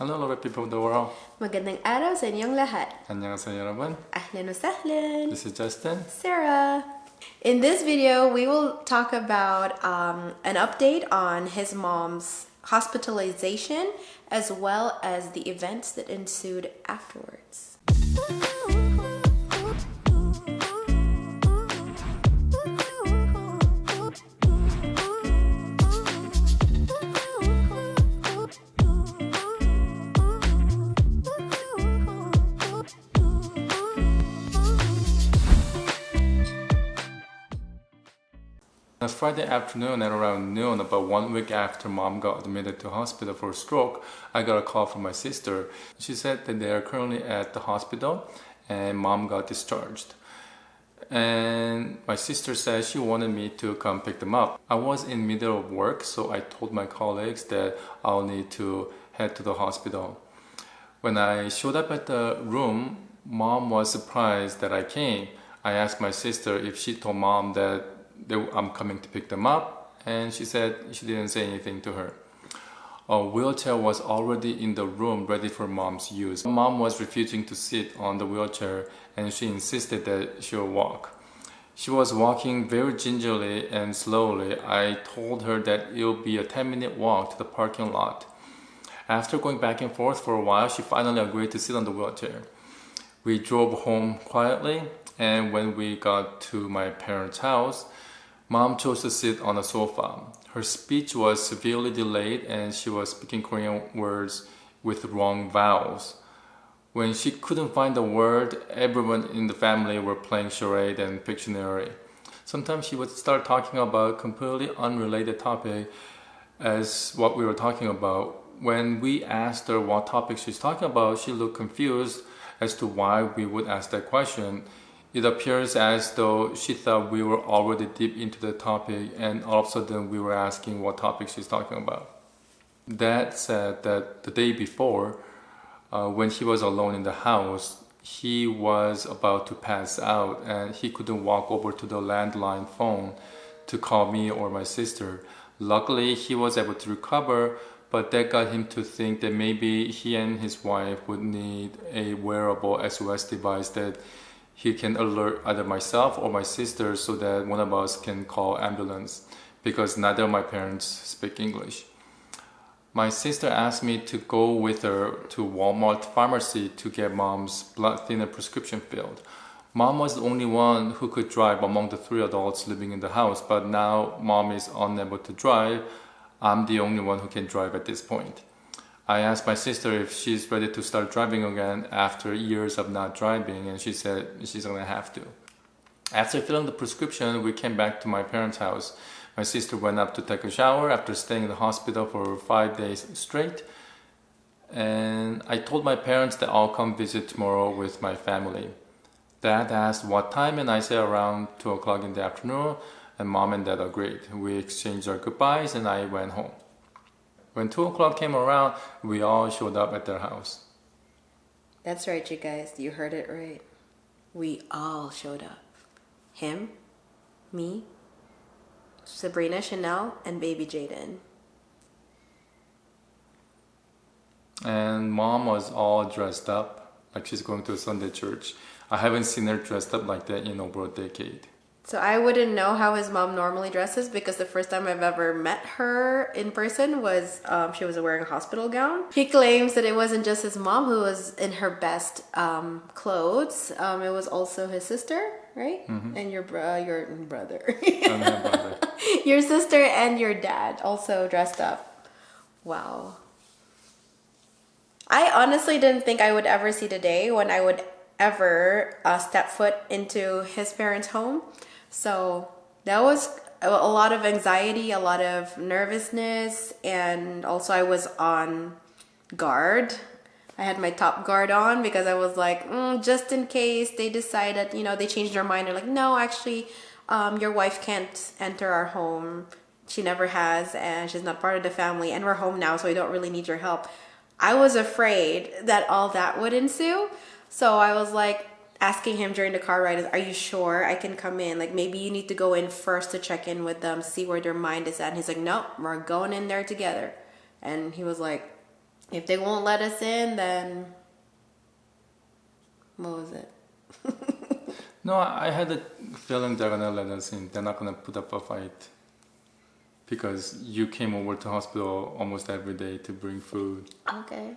Hello, lovely people of the world. Magandang araw sa inyong lahat. 안녕하세요, 여러분. Ahlan wa sahlan. This is Justin. Sarah. In this video, we will talk about an update on his mom's hospitalization as well as the events that ensued afterwards. On Friday afternoon at around noon, about 1 week after mom got admitted to hospital for a stroke, I got a call from my sister. She said that they are currently at the hospital and mom got discharged. And my sister said she wanted me to come pick them up. I was in middle of work, so I told my colleagues that I'll need to head to the hospital. When I showed up at the room, mom was surprised that I came. I asked my sister if she told mom that I'm coming to pick them up, and she said she didn't say anything to her. A wheelchair was already in the room ready for mom's use. Mom was refusing to sit on the wheelchair and she insisted that she'll walk. She was walking very gingerly and slowly. I told her that it'll be a 10-minute walk to the parking lot. After going back and forth for a while, she finally agreed to sit on the wheelchair. We drove home quietly, and when we got to my parents' house, Mom chose to sit on a sofa. Her speech was severely delayed and she was speaking Korean words with wrong vowels. When she couldn't find a word, everyone in the family were playing charade and Pictionary. Sometimes she would start talking about completely unrelated topic as what we were talking about. When we asked her what topic she's talking about, she looked confused as to why we would ask that question. It appears as though she thought we were already deep into the topic and all of a sudden we were asking what topic she's talking about. Dad said that the day before, when he was alone in the house, he was about to pass out and he couldn't walk over to the landline phone to call me or my sister. Luckily, he was able to recover, but that got him to think that maybe he and his wife would need a wearable SOS device that he can alert either myself or my sister so that one of us can call ambulance because neither of my parents speak English. My sister asked me to go with her to Walmart pharmacy to get mom's blood thinner prescription filled. Mom was the only one who could drive among the 3 adults living in the house, but now mom is unable to drive. I'm the only one who can drive at this point. I asked my sister if she's ready to start driving again after years of not driving, and she said she's gonna have to. After filling the prescription, we came back to my parents' house. My sister went up to take a shower after staying in the hospital for 5 days straight. And I told my parents that I'll come visit tomorrow with my family. Dad asked what time, and I said around 2 o'clock in the afternoon, and mom and dad agreed. We exchanged our goodbyes and I went home. When 2 o'clock came around, we all showed up at their house. That's right, you guys. You heard it right. We all showed up. Him, me, Sabrina, Chanel, and baby Jaden. And mom was all dressed up like she's going to a Sunday church. I haven't seen her dressed up like that in over a decade. So I wouldn't know how his mom normally dresses because the first time I've ever met her in person was she was wearing a hospital gown. He claims that it wasn't just his mom who was in her best clothes. It was also his sister, right? Mm-hmm. And your brother. Your sister and your dad also dressed up. Wow. I honestly didn't think I would ever see the day when I would ever step foot into his parents' home. So that was a lot of anxiety, a lot of nervousness, and also I was on guard. I had my top guard on because I was like, just in case they decided, they changed their mind. They're like, no, actually, your wife can't enter our home. She never has, and she's not part of the family, and we're home now, so we don't really need your help. I was afraid that all that would ensue. So I was like, asking him during the car ride, are you sure I can come in? Like, maybe you need to go in first to check in with them, see where their mind is at. And he's like, no, we're going in there together. And he was like, If they won't let us in, then what was it? No, I had a feeling they're gonna let us in. They're not gonna put up a fight because you came over to hospital almost every day to bring food. Okay.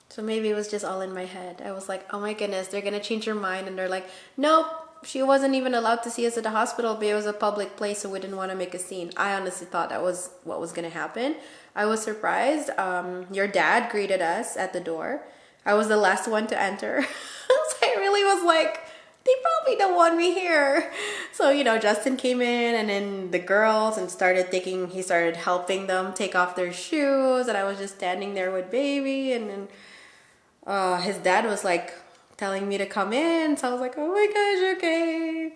So maybe it was just all in my head. I was like, oh my goodness, they're gonna change your mind, and they're like, nope, she wasn't even allowed to see us at the hospital, but it was a public place, so we didn't want to make a scene. I honestly thought that was what was gonna happen. I was surprised. Your dad greeted us at the door. I was the last one to enter. So I really was like, they probably don't want me here. So, Justin came in, and then the girls, and he started helping them take off their shoes, and I was just standing there with baby, and then his dad was like telling me to come in. So I was like, oh my gosh, okay.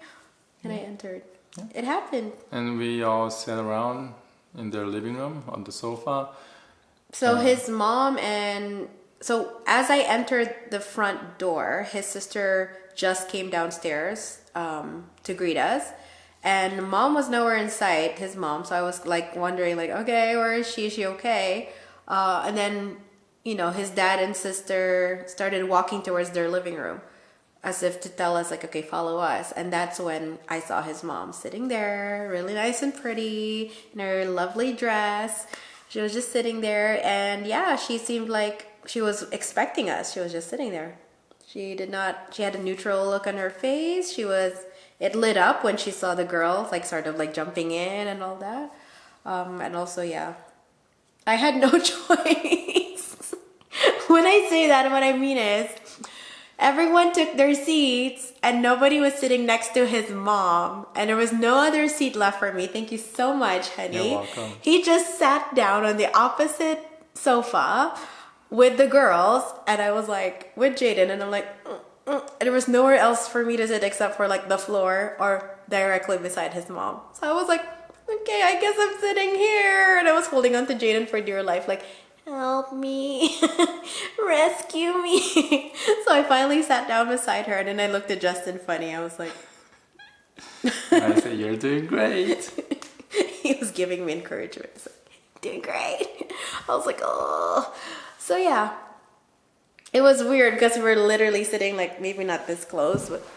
And I entered. Yeah. It happened. And we all sat around in their living room on the sofa. So his mom so as I entered the front door, his sister just came downstairs to greet us. And mom was nowhere in sight, his mom. So I was like wondering, like, okay, where is she? Is she okay? And then, his dad and sister started walking towards their living room as if to tell us, like, okay, follow us. And that's when I saw his mom sitting there, really nice and pretty, in her lovely dress. She was just sitting there. And yeah, she seemed like she was expecting us. She was just sitting there. She had a neutral look on her face. It lit up when she saw the girls, like, sort of like jumping in and all that. And also, yeah, I had no choice. When I say that, what I mean is everyone took their seats and nobody was sitting next to his mom. And there was no other seat left for me. Thank you so much, honey. You're welcome. He just sat down on the opposite sofa with the girls. And I was like, with Jaden. And I'm like, And there was nowhere else for me to sit except for like the floor or directly beside his mom. So I was like, okay, I guess I'm sitting here. And I was holding on to Jaden for dear life, like, help me, rescue me. So I finally sat down beside her, and then I looked at Justin funny. I was like, I said, you're doing great. He was giving me encouragement. He's like, doing great. I was like, oh. So yeah, it was weird because we were literally sitting like maybe not this close, but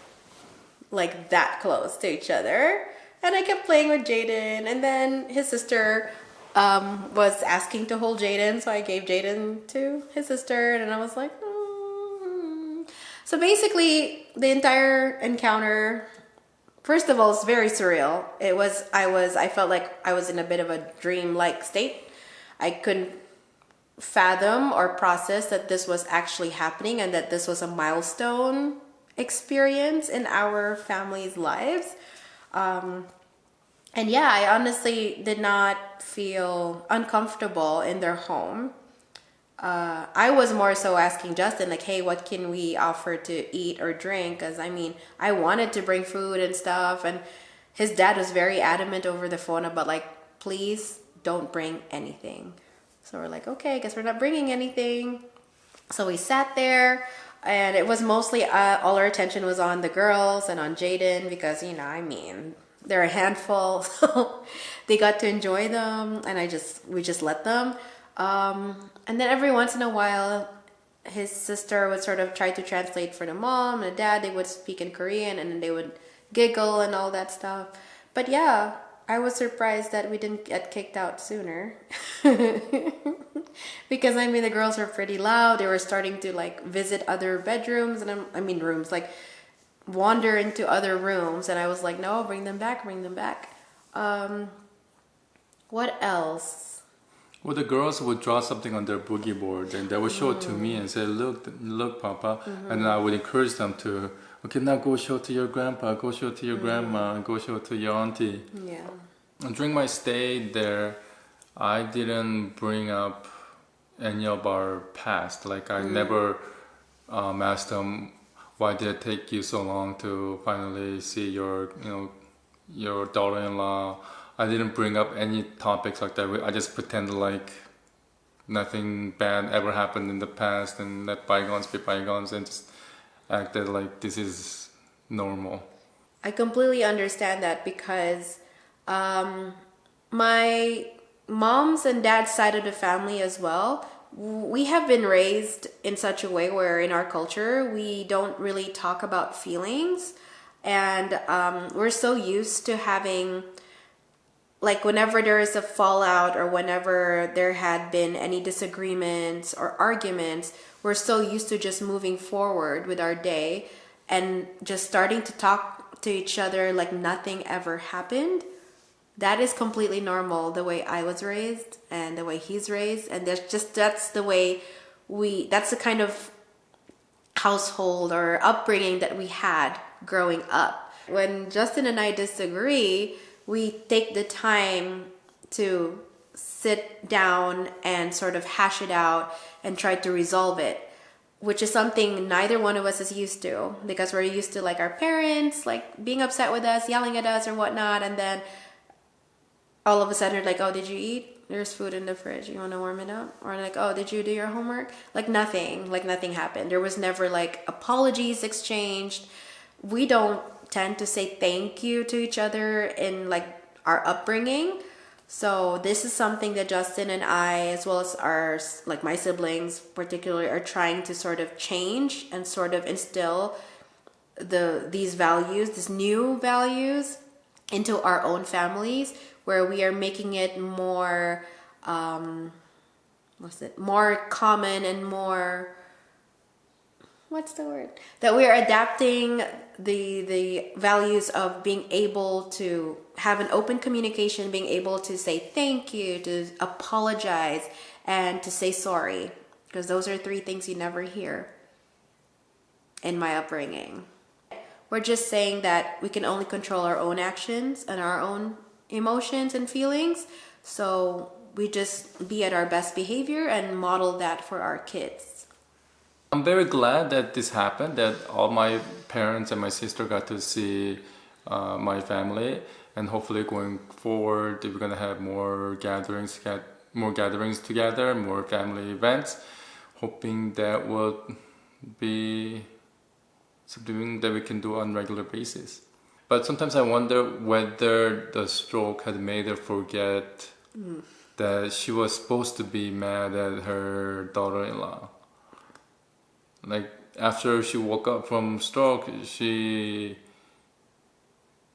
like that close to each other. And I kept playing with Jaden, and then his sister was asking to hold Jaden, so I gave Jaden to his sister, and I was like, So basically, the entire encounter, first of all, it's very surreal. I felt like I was in a bit of a dream-like state. I couldn't fathom or process that this was actually happening and that this was a milestone experience in our family's lives. And yeah, I honestly did not feel uncomfortable in their home. I was more so asking Justin, like, hey, what can we offer to eat or drink? Because, I wanted to bring food and stuff. And his dad was very adamant over the phone about, like, please don't bring anything. So we're like, okay, I guess we're not bringing anything. So we sat there. And it was mostly, all our attention was on the girls and on Jaden because, they're a handful, so they got to enjoy them, and we just let them. And then every once in a while, his sister would sort of try to translate for the mom and the dad. They would speak in Korean, and then they would giggle and all that stuff. But yeah, I was surprised that we didn't get kicked out sooner. Because, the girls were pretty loud. They were starting to, like, visit other bedrooms, and rooms, like, wander into other rooms, and I was like, no, bring them back. What else? Well, the girls would draw something on their boogie board, and they would show it to me and say, look, Papa. And then I would encourage them to, okay, now go show it to your grandpa, go show it to your grandma, and go show it to your auntie. Yeah. And during my stay there, I didn't bring up any of our past. Like, I never asked them, why did it take you so long to finally see your daughter-in-law? I didn't bring up any topics like that. I just pretended like nothing bad ever happened in the past and let bygones be bygones and just acted like this is normal. I completely understand that because my mom's and dad's side of the family as well, we have been raised in such a way where in our culture we don't really talk about feelings, and we're so used to having, like, whenever there is a fallout or whenever there had been any disagreements or arguments, we're so used to just moving forward with our day and just starting to talk to each other like nothing ever happened. That is completely normal, the way I was raised and the way he's raised. And that's the way that's the kind of household or upbringing that we had growing up. When Justin and I disagree, we take the time to sit down and sort of hash it out and try to resolve it, which is something neither one of us is used to, because we're used to, like, our parents like being upset with us, yelling at us or whatnot, and then all of a sudden, like, oh, did you eat? There's food in the fridge. You want to warm it up? Or like, oh, did you do your homework? Like nothing happened. There was never like apologies exchanged. We don't tend to say thank you to each other in like our upbringing. So this is something that Justin and I, as well as our, like my siblings particularly, are trying to sort of change and sort of instill these values, these new values into our own families, where we are making it more more common and more, what's the word, that we are adapting the values of being able to have an open communication, being able to say thank you, to apologize, and to say sorry, because those are three things you never hear in my upbringing. We're just saying that we can only control our own actions and our own emotions and feelings, so we just be at our best behavior and model that for our kids. I'm very glad that this happened, that all my parents and my sister got to see my family, and hopefully going forward we're gonna have more gatherings together, more family events, hoping that will be something that we can do on a regular basis. But sometimes I wonder whether the stroke had made her forget that she was supposed to be mad at her daughter-in-law. Like, after she woke up from stroke, she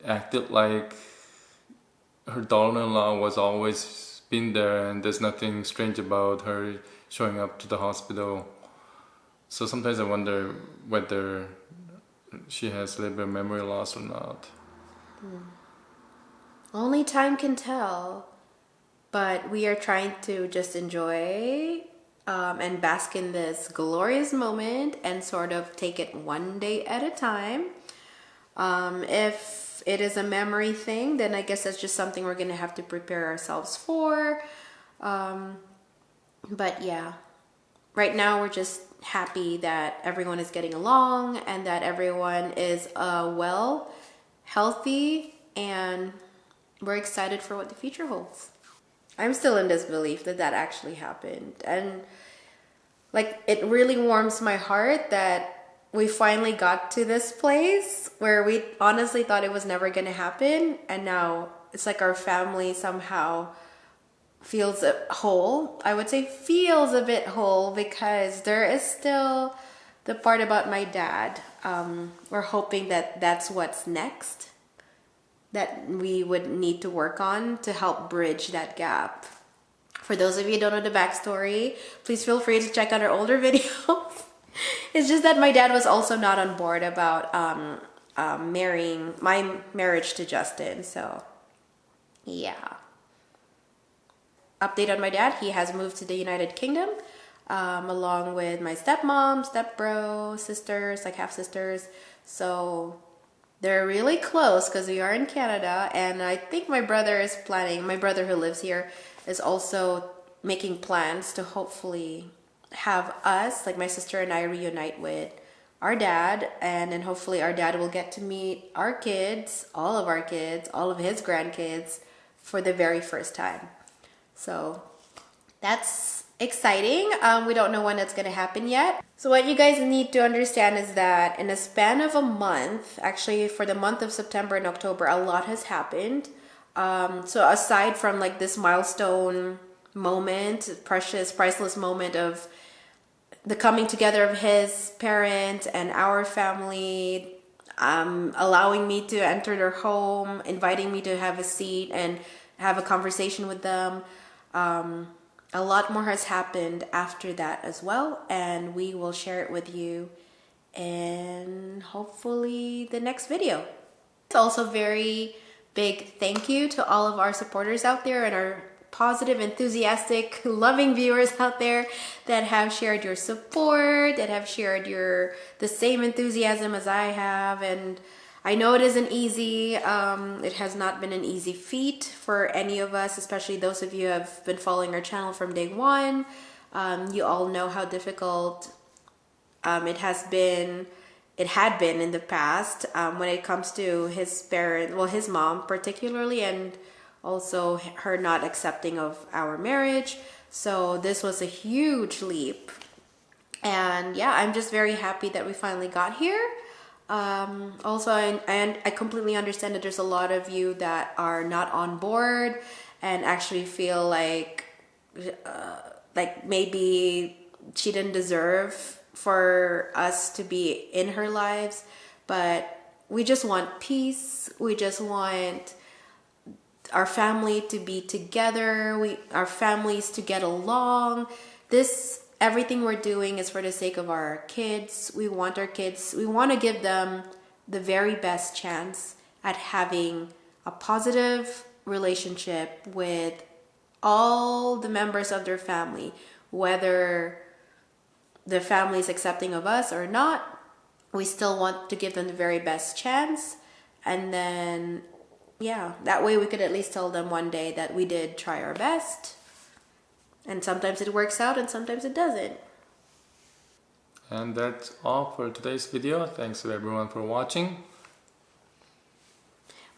acted like her daughter-in-law was always been there and there's nothing strange about her showing up to the hospital. So sometimes I wonder whether she has a little bit of memory loss or not. Only time can tell, but we are trying to just enjoy and bask in this glorious moment and sort of take it one day at a time. If it is a memory thing, then I guess that's just something we're going to have to prepare ourselves for. But yeah, right now we're just happy that everyone is getting along and that everyone is well, healthy, and we're excited for what the future holds. I'm still in disbelief that actually happened, and like, it really warms my heart that we finally got to this place where we honestly thought it was never going to happen, and now it's like our family somehow feels whole. I would say feels a bit whole, because there is still the part about my dad. We're hoping that that's what's next, that we would need to work on to help bridge that gap. For those of you who don't know the backstory, please feel free to check out our older videos. It's just that my dad was also not on board about marrying my marriage to Justin. So yeah. Update on my dad: he has moved to the United Kingdom, along with my stepmom, stepbro, sisters, like half sisters. So they're really close because we are in Canada, and I think my brother who lives here, is also making plans to hopefully have us, like my sister and I, reunite with our dad, and then hopefully our dad will get to meet our kids, all of his grandkids, for the very first time. So that's exciting. We don't know when it's going to happen yet. So what you guys need to understand is that in a span of a month, actually for the month of September and October, a lot has happened. So aside from like this milestone moment, precious, priceless moment of the coming together of his parents and our family, allowing me to enter their home, inviting me to have a seat and have a conversation with them. A lot more has happened after that as well, and we will share it with you in hopefully the next video. It's also very big thank you to all of our supporters out there and our positive, enthusiastic, loving viewers out there that have shared your support, that have shared the same enthusiasm as I have. And I know it isn't easy. It has not been an easy feat for any of us, especially those of you who have been following our channel from day one. You all know how difficult it had been in the past when it comes to his parent, well, his mom particularly, and also her not accepting of our marriage. So this was a huge leap. And yeah, I'm just very happy that we finally got here. Also, and I completely understand that there's a lot of you that are not on board and actually feel like maybe she didn't deserve for us to be in her lives. But we just want peace. We just want our family to be together, our families to get along. Everything we're doing is for the sake of our kids. We want our kids, we want to give them the very best chance at having a positive relationship with all the members of their family, whether the family is accepting of us or not. We still want to give them the very best chance. And then yeah, that way we could at least tell them one day that we did try our best. And sometimes it works out and sometimes it doesn't. And that's all for today's video. Thanks to everyone for watching.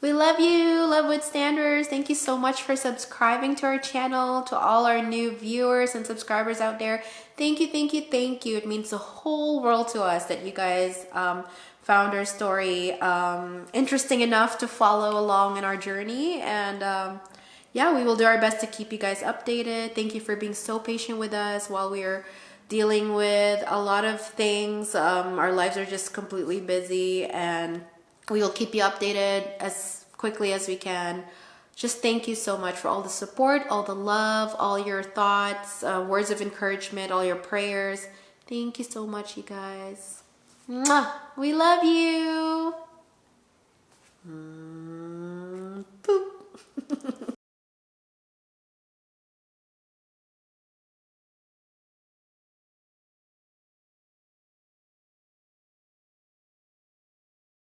We love you, Lovewood Standers. Thank you so much for subscribing to our channel. To all our new viewers and subscribers out there, thank you, thank you, thank you. It means the whole world to us that you guys found our story interesting enough to follow along in our journey. And yeah, we will do our best to keep you guys updated. Thank you for being so patient with us while we're dealing with a lot of things. Our lives are just completely busy, and we will keep you updated as quickly as we can. Just thank you so much for all the support, all the love, all your thoughts, words of encouragement, all your prayers. Thank you so much, you guys. Mwah! We love you. Boop.